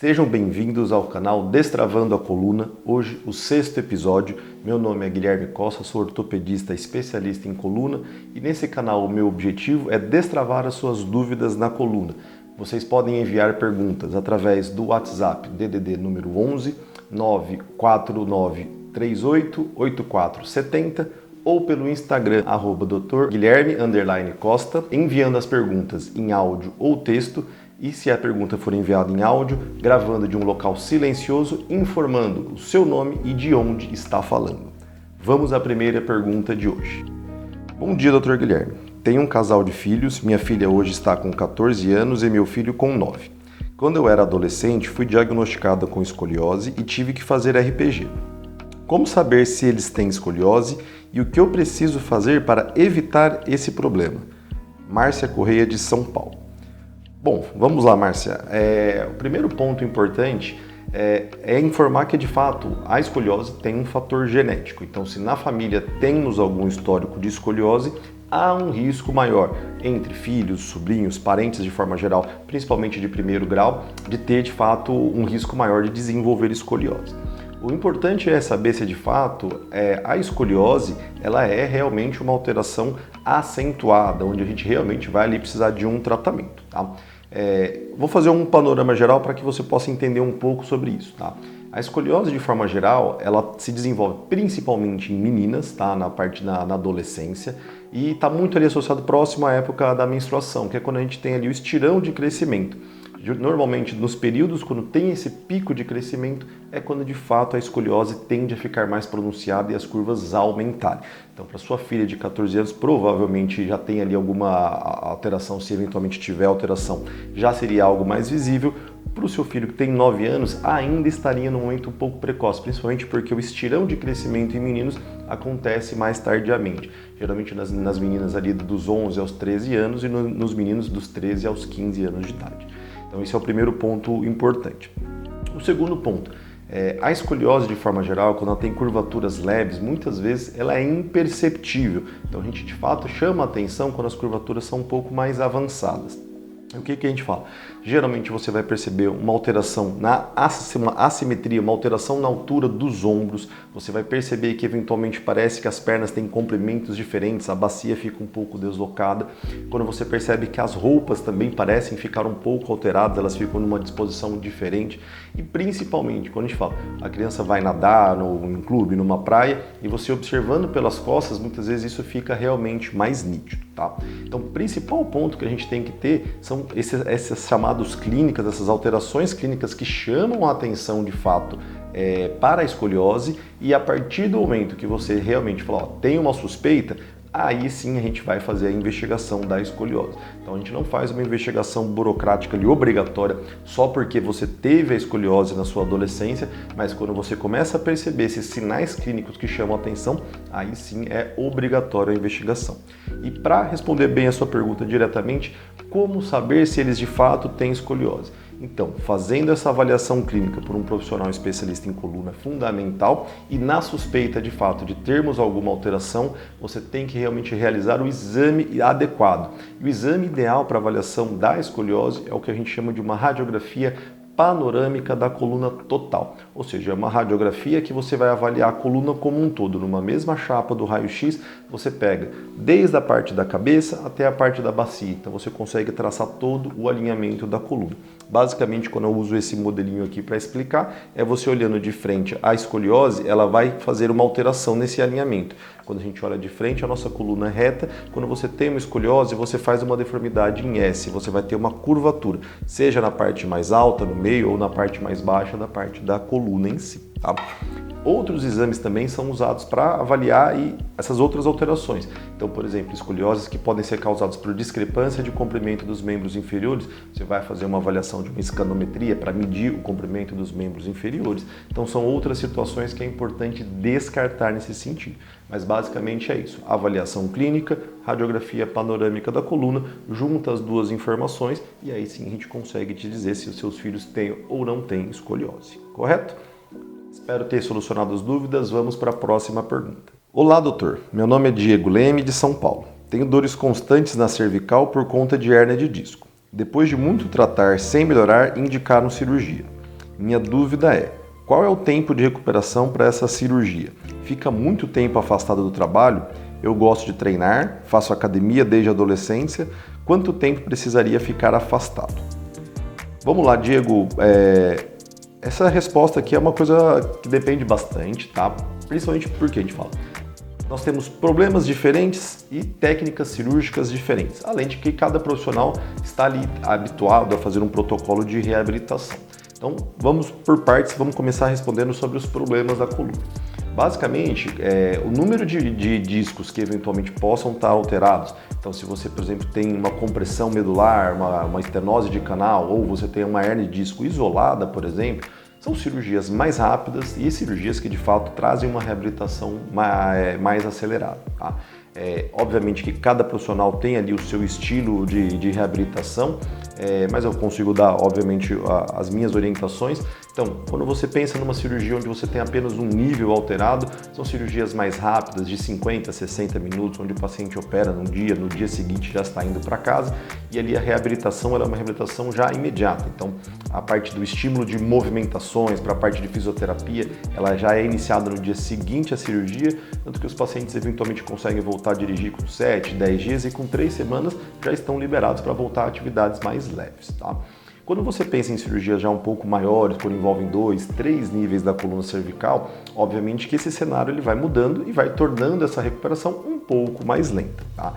Sejam bem-vindos ao canal Destravando a Coluna, hoje o 6º episódio. Meu nome é Guilherme Costa, sou ortopedista especialista em coluna e nesse canal o meu objetivo é destravar as suas dúvidas na coluna. Vocês podem enviar perguntas através do WhatsApp DDD número 11 949 38 8470 ou pelo Instagram @Dr. Guilherme_Costa, enviando as perguntas em áudio ou texto. E se a pergunta for enviada em áudio, gravando de um local silencioso, informando o seu nome e de onde está falando. Vamos à primeira pergunta de hoje. Bom dia, Dr. Guilherme. Tenho um casal de filhos, minha filha hoje está com 14 anos e meu filho com 9. Quando eu era adolescente, fui diagnosticada com escoliose e tive que fazer RPG. Como saber se eles têm escoliose e o que eu preciso fazer para evitar esse problema? Márcia Correia, de São Paulo. Bom, vamos lá, Márcia. O primeiro ponto importante é informar que, de fato, a escoliose tem um fator genético. Então, se na família temos algum histórico de escoliose, há um risco maior entre filhos, sobrinhos, parentes de forma geral, principalmente de primeiro grau, de ter, de fato, um risco maior de desenvolver escoliose. O importante é saber se, de fato, a escoliose ela é realmente uma alteração acentuada, onde a gente realmente vai ali precisar de um tratamento, tá? Vou fazer um panorama geral para que você possa entender um pouco sobre isso, tá? A escoliose, de forma geral, ela se desenvolve principalmente em meninas, tá? Na adolescência, e está muito ali associado próximo à época da menstruação, que é quando a gente tem ali o estirão de crescimento. Normalmente, nos períodos quando tem esse pico de crescimento, é quando de fato a escoliose tende a ficar mais pronunciada e as curvas aumentarem. Então, para sua filha de 14 anos, provavelmente já tem ali alguma alteração, se eventualmente tiver alteração, já seria algo mais visível. Para o seu filho que tem 9 anos, ainda estaria num momento um pouco precoce, principalmente porque o estirão de crescimento em meninos acontece mais tardiamente. Geralmente nas meninas ali dos 11 aos 13 anos e nos meninos dos 13 aos 15 anos de idade. Então esse é o primeiro ponto importante. O segundo ponto, a escoliose de forma geral, quando ela tem curvaturas leves, muitas vezes ela é imperceptível. Então a gente de fato chama a atenção quando as curvaturas são um pouco mais avançadas. O que a gente fala? Geralmente você vai perceber uma alteração na assimetria, uma alteração na altura dos ombros. Você vai perceber que eventualmente parece que as pernas têm comprimentos diferentes, a bacia fica um pouco deslocada. Quando você percebe que as roupas também parecem ficar um pouco alteradas, elas ficam numa disposição diferente. E principalmente quando a gente fala, a criança vai nadar em um clube, numa praia, e você observando pelas costas, muitas vezes isso fica realmente mais nítido, tá? Então o principal ponto que a gente tem que ter são essas chamadas clínicas, essas alterações clínicas que chamam a atenção de fato para a escoliose, e a partir do momento que você realmente fala, tem uma suspeita, aí sim a gente vai fazer a investigação da escoliose. Então a gente não faz uma investigação burocrática ali obrigatória só porque você teve a escoliose na sua adolescência, mas quando você começa a perceber esses sinais clínicos que chamam a atenção, aí sim é obrigatória a investigação. E para responder bem a sua pergunta diretamente, como saber se eles de fato têm escoliose? Então, fazendo essa avaliação clínica por um profissional especialista em coluna é fundamental, e na suspeita de fato de termos alguma alteração, você tem que realmente realizar o exame adequado. E o exame ideal para avaliação da escoliose é o que a gente chama de uma radiografia panorâmica da coluna total, ou seja, é uma radiografia que você vai avaliar a coluna como um todo. Numa mesma chapa do raio-x, você pega desde a parte da cabeça até a parte da bacia, então você consegue traçar todo o alinhamento da coluna. Basicamente, quando eu uso esse modelinho aqui para explicar, é você olhando de frente a escoliose, ela vai fazer uma alteração nesse alinhamento. Quando a gente olha de frente, a nossa coluna é reta. Quando você tem uma escoliose, você faz uma deformidade em S, você vai ter uma curvatura, seja na parte mais alta, no meio, ou na parte mais baixa da parte da coluna em si, tá? Outros exames também são usados para avaliar essas outras alterações. Então, por exemplo, escolioses que podem ser causadas por discrepância de comprimento dos membros inferiores, você vai fazer uma avaliação de uma escanometria para medir o comprimento dos membros inferiores. Então, são outras situações que é importante descartar nesse sentido. Mas basicamente é isso, avaliação clínica, radiografia panorâmica da coluna, junta as duas informações e aí sim a gente consegue te dizer se os seus filhos têm ou não têm escoliose, correto? Espero ter solucionado as dúvidas, vamos para a próxima pergunta. Olá, doutor. Meu nome é Diego Leme, de São Paulo. Tenho dores constantes na cervical por conta de hérnia de disco. Depois de muito tratar sem melhorar, indicaram cirurgia. Minha dúvida é, qual é o tempo de recuperação para essa cirurgia? Fica muito tempo afastado do trabalho? Eu gosto de treinar, faço academia desde a adolescência. Quanto tempo precisaria ficar afastado? Vamos lá, Diego. Essa resposta aqui é uma coisa que depende bastante, tá? Principalmente porque a gente fala. Nós temos problemas diferentes e técnicas cirúrgicas diferentes, além de que cada profissional está ali habituado a fazer um protocolo de reabilitação. Então, vamos por partes, vamos começar respondendo sobre os problemas da coluna. Basicamente, o número de discos que eventualmente possam estar alterados, então se você, por exemplo, tem uma compressão medular, uma estenose de canal, ou você tem uma hernia de disco isolada, por exemplo, são cirurgias mais rápidas e cirurgias que de fato trazem uma reabilitação mais acelerada. Tá? Obviamente que cada profissional tem ali o seu estilo de reabilitação, mas eu consigo dar, obviamente, as minhas orientações. Então, quando você pensa numa cirurgia onde você tem apenas um nível alterado, são cirurgias mais rápidas, de 50 a 60 minutos, onde o paciente opera no dia seguinte já está indo para casa, e ali a reabilitação ela é uma reabilitação já imediata. Então, a parte do estímulo de movimentações, para a parte de fisioterapia, ela já é iniciada no dia seguinte à cirurgia, tanto que os pacientes eventualmente conseguem voltar a dirigir com 7, 10 dias e com 3 semanas já estão liberados para voltar a atividades mais leves. Tá? Quando você pensa em cirurgias já um pouco maiores, quando envolvem 2, 3 níveis da coluna cervical, obviamente que esse cenário ele vai mudando e vai tornando essa recuperação um pouco mais lenta. Tá?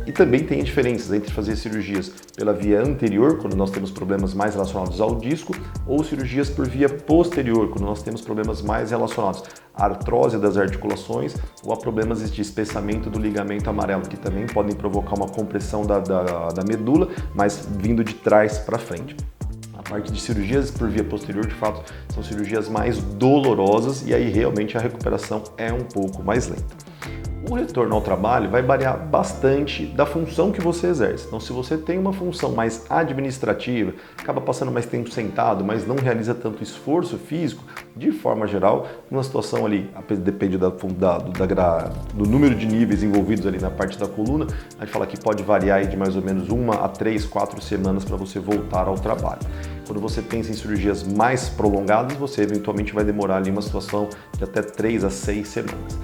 E também tem diferenças entre fazer cirurgias pela via anterior, quando nós temos problemas mais relacionados ao disco, ou cirurgias por via posterior, quando nós temos problemas mais relacionados à artrose das articulações ou a problemas de espessamento do ligamento amarelo, que também podem provocar uma compressão da medula, mas vindo de trás para frente. A parte de cirurgias por via posterior, de fato, são cirurgias mais dolorosas e aí realmente a recuperação é um pouco mais lenta. O retorno ao trabalho vai variar bastante da função que você exerce. Então, se você tem uma função mais administrativa, acaba passando mais tempo sentado, mas não realiza tanto esforço físico, de forma geral, uma situação ali, depende do número de níveis envolvidos ali na parte da coluna, a gente fala que pode variar aí de mais ou menos 1 a 3, 4 semanas para você voltar ao trabalho. Quando você pensa em cirurgias mais prolongadas, você eventualmente vai demorar ali uma situação de até 3 a 6 semanas.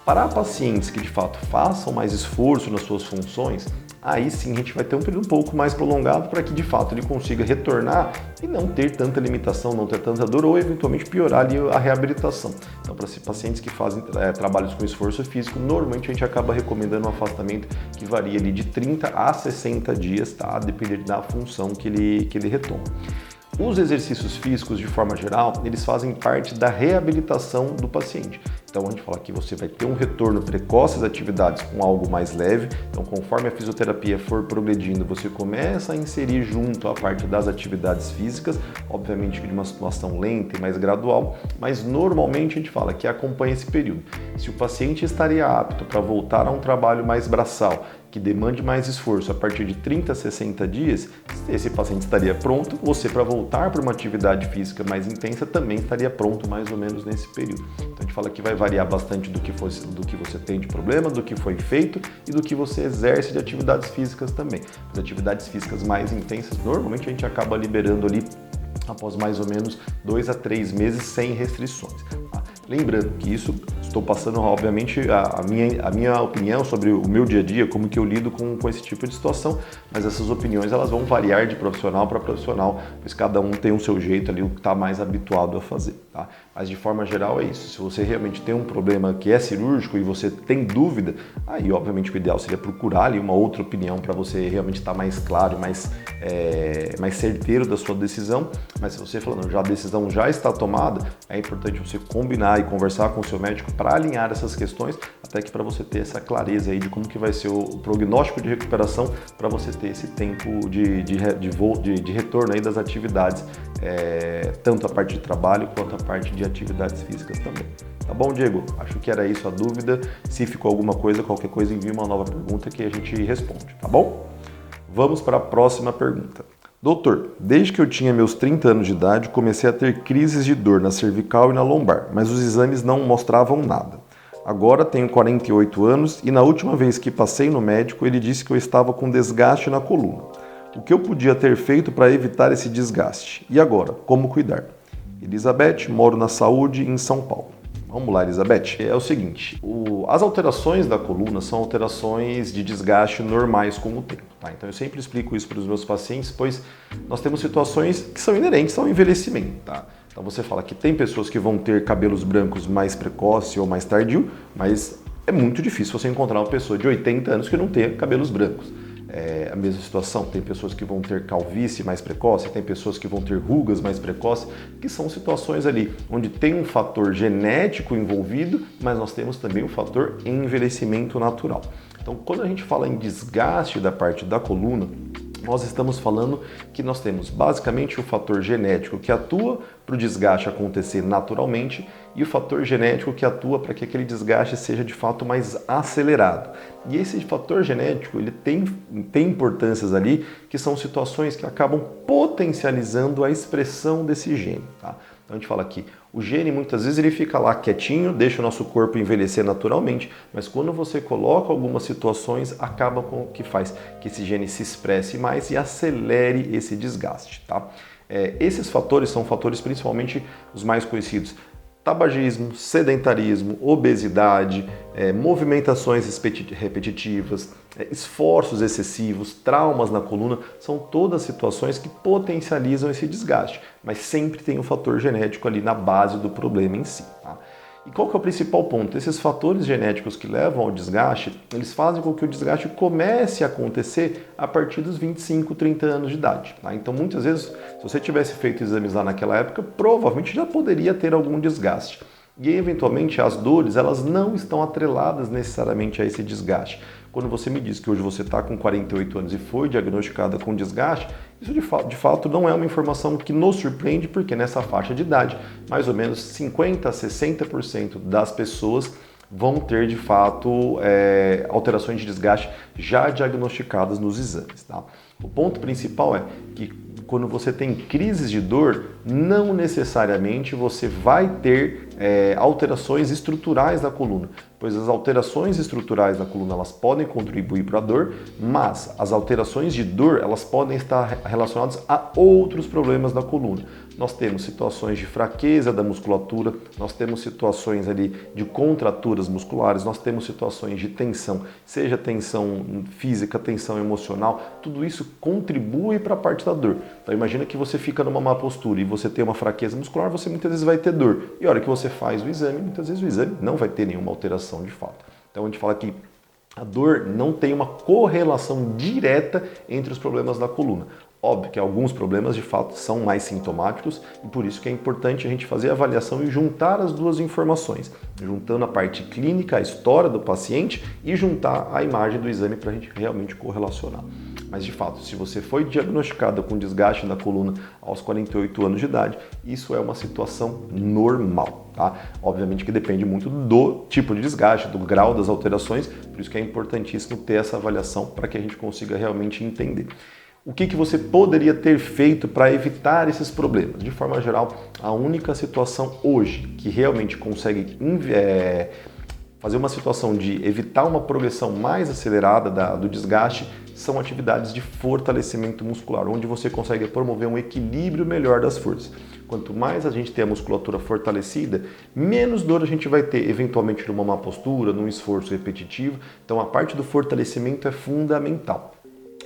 Para pacientes que de fato façam mais esforço nas suas funções, aí sim a gente vai ter um período um pouco mais prolongado para que de fato ele consiga retornar e não ter tanta limitação, não ter tanta dor ou eventualmente piorar ali a reabilitação. Então, para pacientes que fazem trabalhos com esforço físico, normalmente a gente acaba recomendando um afastamento que varia ali de 30 a 60 dias, tá? Dependendo da função que ele retoma. Os exercícios físicos, de forma geral, eles fazem parte da reabilitação do paciente. Então, a gente fala que você vai ter um retorno precoce às atividades com algo mais leve. Então, conforme a fisioterapia for progredindo, você começa a inserir junto a parte das atividades físicas, obviamente que de uma situação lenta e mais gradual, mas normalmente a gente fala que acompanha esse período. Se o paciente estaria apto para voltar a um trabalho mais braçal, que demande mais esforço a partir de 30 a 60 dias, esse paciente estaria pronto, você para voltar para uma atividade física mais intensa também estaria pronto mais ou menos nesse período. Então a gente fala que vai variar bastante do que você tem de problema, do que foi feito e do que você exerce de atividades físicas também. As atividades físicas mais intensas, normalmente a gente acaba liberando ali após mais ou menos 2 a 3 meses sem restrições. Tá? Lembrando que isso, estou passando obviamente a minha opinião sobre o meu dia a dia, como que eu lido com esse tipo de situação, mas essas opiniões elas vão variar de profissional para profissional, pois cada um tem o seu jeito ali, o que está mais habituado a fazer. Tá? Mas de forma geral é isso. Se você realmente tem um problema que é cirúrgico e você tem dúvida, aí obviamente o ideal seria procurar ali uma outra opinião para você realmente estar mais claro, mais certeiro da sua decisão. Mas se você falando, já a decisão já está tomada, é importante você combinar e conversar com o seu médico para alinhar essas questões, até que para você ter essa clareza aí de como que vai ser o prognóstico de recuperação, para você ter esse tempo de retorno aí das atividades, tanto a parte de trabalho quanto a parte de atividades físicas também. Tá bom, Diego? Acho que era isso a dúvida. Se ficou alguma coisa, qualquer coisa, envie uma nova pergunta que a gente responde, tá bom? Vamos para a próxima pergunta. Doutor, desde que eu tinha meus 30 anos de idade, comecei a ter crises de dor na cervical e na lombar, mas os exames não mostravam nada. Agora tenho 48 anos e na última vez que passei no médico, ele disse que eu estava com desgaste na coluna. O que eu podia ter feito para evitar esse desgaste? E agora, como cuidar? Elizabeth, moro na saúde em São Paulo. Vamos lá, Elizabeth. É o seguinte, as alterações da coluna são alterações de desgaste normais com o tempo. Tá? Então eu sempre explico isso para os meus pacientes, pois nós temos situações que são inerentes ao envelhecimento. Tá? Então você fala que tem pessoas que vão ter cabelos brancos mais precoce ou mais tardio, mas é muito difícil você encontrar uma pessoa de 80 anos que não tenha cabelos brancos. É a mesma situação, tem pessoas que vão ter calvície mais precoce, tem pessoas que vão ter rugas mais precoce, que são situações ali onde tem um fator genético envolvido, mas nós temos também o fator envelhecimento natural. Então, quando a gente fala em desgaste da parte da coluna, nós estamos falando que nós temos basicamente o fator genético que atua para o desgaste acontecer naturalmente e o fator genético que atua para que aquele desgaste seja de fato mais acelerado. E esse fator genético ele tem importâncias ali que são situações que acabam potencializando a expressão desse gene. Tá? Então a gente fala que o gene muitas vezes ele fica lá quietinho, deixa o nosso corpo envelhecer naturalmente, mas quando você coloca algumas situações, acaba com o que faz que esse gene se expresse mais e acelere esse desgaste. Tá? Esses fatores são fatores principalmente os mais conhecidos. Tabagismo, sedentarismo, obesidade, movimentações repetitivas, esforços excessivos, traumas na coluna, são todas situações que potencializam esse desgaste, mas sempre tem um fator genético ali na base do problema em si. Tá? E qual que é o principal ponto? Esses fatores genéticos que levam ao desgaste, eles fazem com que o desgaste comece a acontecer a partir dos 25, 30 anos de idade. Tá? Então, muitas vezes, se você tivesse feito exames lá naquela época, provavelmente já poderia ter algum desgaste. E, eventualmente, as dores, elas não estão atreladas necessariamente a esse desgaste. Quando você me diz que hoje você está com 48 anos e foi diagnosticada com desgaste, isso de fato não é uma informação que nos surpreende, porque nessa faixa de idade, mais ou menos 50% a 60% das pessoas vão ter de fato alterações de desgaste já diagnosticadas nos exames. Tá? O ponto principal é que quando você tem crises de dor, não necessariamente você vai ter alterações estruturais na coluna, pois as alterações estruturais na coluna elas podem contribuir para a dor, mas as alterações de dor elas podem estar relacionadas a outros problemas da coluna. Nós temos situações de fraqueza da musculatura, nós temos situações ali de contraturas musculares, nós temos situações de tensão, seja tensão física, tensão emocional, tudo isso contribui para a parte da dor. Então imagina que você fica numa má postura e você tem uma fraqueza muscular, você muitas vezes vai ter dor. E a hora que você faz o exame, muitas vezes o exame não vai ter nenhuma alteração de fato. Então a gente fala que a dor não tem uma correlação direta entre os problemas da coluna. Óbvio que alguns problemas de fato são mais sintomáticos e por isso que é importante a gente fazer a avaliação e juntar as duas informações, juntando a parte clínica, a história do paciente e juntar a imagem do exame para a gente realmente correlacionar. Mas de fato, se você foi diagnosticado com desgaste na coluna aos 48 anos de idade, isso é uma situação normal. Tá? Obviamente que depende muito do tipo de desgaste, do grau das alterações, por isso que é importantíssimo ter essa avaliação para que a gente consiga realmente entender. O que você poderia ter feito para evitar esses problemas? De forma geral, a única situação hoje que realmente consegue fazer uma situação de evitar uma progressão mais acelerada do desgaste são atividades de fortalecimento muscular, onde você consegue promover um equilíbrio melhor das forças. Quanto mais a gente tem a musculatura fortalecida, menos dor a gente vai ter, eventualmente numa má postura, num esforço repetitivo. Então a parte do fortalecimento é fundamental.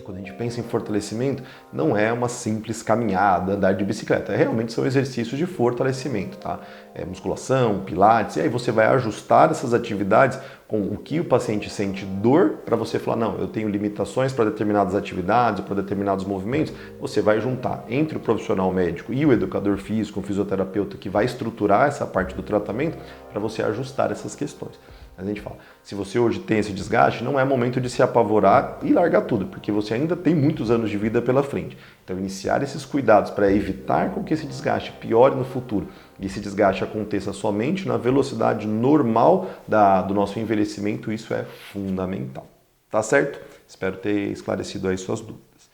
Quando a gente pensa em fortalecimento, não é uma simples caminhada, andar de bicicleta. Realmente são exercícios de fortalecimento, tá? Musculação, pilates, e aí você vai ajustar essas atividades com o que o paciente sente dor, para você falar, não, eu tenho limitações para determinadas atividades, para determinados movimentos, você vai juntar entre o profissional médico e o educador físico, o fisioterapeuta, que vai estruturar essa parte do tratamento, para você ajustar essas questões. Mas a gente fala, se você hoje tem esse desgaste, não é momento de se apavorar e largar tudo, porque você ainda tem muitos anos de vida pela frente. Então, iniciar esses cuidados para evitar com que esse desgaste piore no futuro e esse desgaste aconteça somente na velocidade normal do nosso envelhecimento, isso é fundamental. Tá certo? Espero ter esclarecido aí suas dúvidas.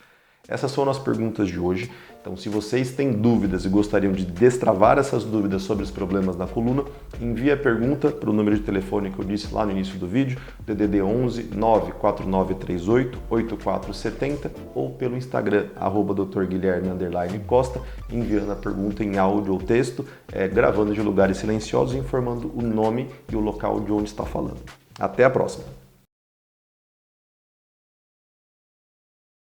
Essas foram as perguntas de hoje. Então, se vocês têm dúvidas e gostariam de destravar essas dúvidas sobre os problemas na coluna, envie a pergunta para o número de telefone que eu disse lá no início do vídeo, DDD 11 94938 8470, ou pelo Instagram, @drguilherme_costa, enviando a pergunta em áudio ou texto, gravando de lugares silenciosos, informando o nome e o local de onde está falando. Até a próxima!